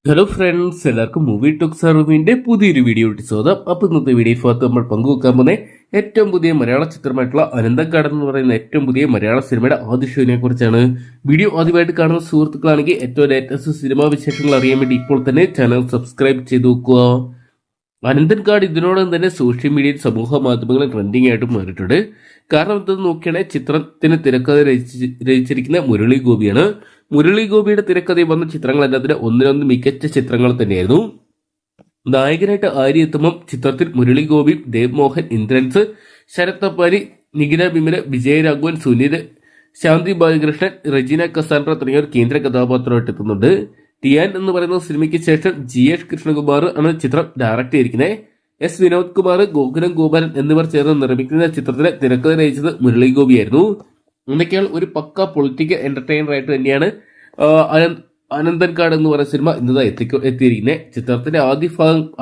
Hello friends, എല്ലാവർക്കും movie talks അറിവിന്റെ പുതിയൊരു വീഡിയോ സ്വാഗതം. അപ്പോൾ ഇന്നത്തെ വീഡിയോയ്ക്കകത്ത് നമ്മൾ പങ്കുവെക്കാൻ പോകുന്ന ഏറ്റവും പുതിയ മലയാള ചിത്രമായിട്ടുള്ള അനന്തക്കാട് എന്ന് പറയുന്ന ഏറ്റവും പുതിയ മലയാള സിനിമയുടെ ആദ്യ ഷോയിനെ കുറിച്ചാണ്. വീഡിയോ ആദ്യമായിട്ട് കാണുന്ന സുഹൃത്തുക്കളാണെങ്കിൽ ഏറ്റവും ലേറ്റസ്റ്റ് സിനിമാ വിശേഷങ്ങൾ അറിയാൻ വേണ്ടി ഇപ്പോൾ തന്നെ ചാനൽ സബ്സ്ക്രൈബ് ചെയ്ത് നോക്കുക. അനന്തൻകാട് ഇതിനോടൊപ്പം തന്നെ സോഷ്യൽ മീഡിയയിൽ സമൂഹ മാധ്യമങ്ങളിൽ ട്രെൻഡിങ് ആയിട്ട് മാറിയിട്ടുണ്ട്. കാരണം എന്തെന്ന് നോക്കുകയാണെങ്കിൽ ചിത്രത്തിന് തിരക്കഥ രചിച്ചിരിക്കുന്ന മുരളി ഗോപിയാണ്. മുരളി ഗോപിയുടെ തിരക്കഥയിൽ വന്ന ചിത്രങ്ങൾ എല്ലാത്തിനും ഒന്നിനൊന്ന് മികച്ച ചിത്രങ്ങൾ തന്നെയായിരുന്നു. നായകനായിട്ട് ആര്യ എത്തുമ്പം ചിത്രത്തിൽ മുരളി ഗോപി, ദേവ് മോഹൻ, ഇന്ദ്രൻസ്, ശരത് തപ്പാനി, നിഖില ബിമല, വിജയരാഘവൻ, സുനിൽ, ശാന്തി ബാലകൃഷ്ണൻ, റെജീന കസാൻഡ്ര തുടങ്ങിയവർ കേന്ദ്ര കഥാപാത്രമായിട്ട് എത്തുന്നുണ്ട്. ടിയാൻ എന്ന് പറയുന്ന സിനിമയ്ക്ക് ശേഷം GH കൃഷ്ണകുമാർ ആണ് ചിത്രം ഡയറക്ട് ചെയ്തിരിക്കുന്നത്. S വിനോദ് കുമാർ, ഗോകുലം ഗോപാലൻ എന്നിവർ ചേർന്ന് നിർമ്മിക്കുന്ന ചിത്രത്തിലെ തിരക്കഥ രചിച്ചത് മുരളി ഗോപിയായിരുന്നു. എന്തൊക്കെയാണ് ഒരു പക്ക പൊളിറ്റിക്കൽ എന്റർടൈനർ ആയിട്ട് തന്നെയാണ് അനന്തൻകാട് എന്ന് പറയുന്ന സിനിമ ഇന്നത് എത്തിയിരിക്കുന്നത്. ചിത്രത്തിന്റെ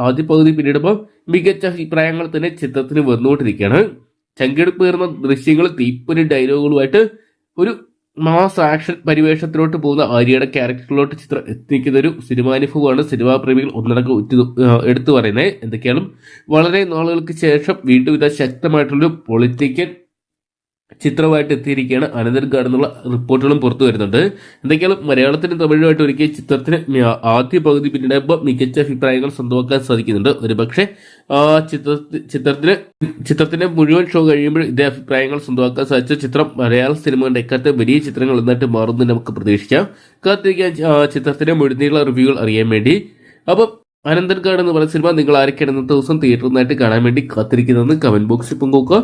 ആദ്യ പകുതി പിന്നിടുമ്പോൾ മികച്ച അഭിപ്രായങ്ങൾ തന്നെ ചിത്രത്തിന് വന്നുകൊണ്ടിരിക്കുകയാണ്. ചങ്കെടുപ്പേറുന്ന ദൃശ്യങ്ങൾ, തീപ്പൊരി ഡയലോഗുകളുമായിട്ട് ഒരു മാസ് ആക്ഷൻ പരിവേഷത്തിലോട്ട് പോകുന്ന ആര്യയുടെ ക്യാരക്ടറിലോട്ട് ചിത്രം എത്തിക്കുന്ന ഒരു സിനിമാനുഭവമാണ് സിനിമാ പ്രേമികൾ ഒന്നടങ്കം എടുത്തു പറയുന്നത്. എന്തൊക്കെയാണ് വളരെ നാളുകൾക്ക് ശേഷം വീണ്ടും ഇത് ശക്തമായിട്ടുള്ളൊരു പൊളിറ്റിക്കൽ ചിത്രമായിട്ട് എത്തിയിരിക്കുകയാണ് അനന്തൻകാട് എന്നുള്ള റിപ്പോർട്ടുകളും പുറത്തു വരുന്നുണ്ട്. എന്തൊക്കെയാണ് മലയാളത്തിനും തമിഴുമായിട്ട് ഒരുക്കിയ ചിത്രത്തിന് ആദ്യ പകുതി പിന്നിടുമ്പോൾ മികച്ച അഭിപ്രായങ്ങൾ സ്വന്തമാക്കാൻ സാധിക്കുന്നുണ്ട്. ഒരുപക്ഷെ ചിത്രത്തിന്റെ മുഴുവൻ ഷോ കഴിയുമ്പോൾ ഇതേ അഭിപ്രായങ്ങൾ സ്വന്തമാക്കാൻ സാധിച്ച ചിത്രം മലയാള സിനിമയുടെ എക്കാലത്തെ വലിയ ചിത്രങ്ങൾ എന്നിട്ട് മാറുമെന്ന് നമുക്ക് പ്രതീക്ഷിക്കാം. കാത്തിരിക്കാൻ ചിത്രത്തിന്റെ മുഴുനീള റിവ്യൂകൾ അറിയാൻ വേണ്ടി. അപ്പം അനന്തൻകാട് എന്ന് പറയുന്ന സിനിമ നിങ്ങൾ ആരൊക്കെയാണ് ഇന്നത്തെ ദിവസം തിയേറ്ററിൽ നിന്നായിട്ട് കാണാൻ വേണ്ടി കാത്തിരിക്കുന്നതെന്ന് കമന്റ് ബോക്സിൽ പങ്കുവെക്കുക.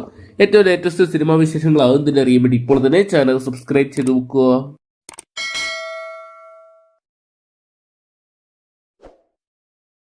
ഏറ്റവും ലേറ്റസ്റ്റ് സിനിമാ വിശേഷങ്ങൾ ആകുന്നതിന് അറിയാൻ വേണ്ടി ഇപ്പോൾ തന്നെ ചാനൽ സബ്സ്ക്രൈബ് ചെയ്ത് നോക്കുക.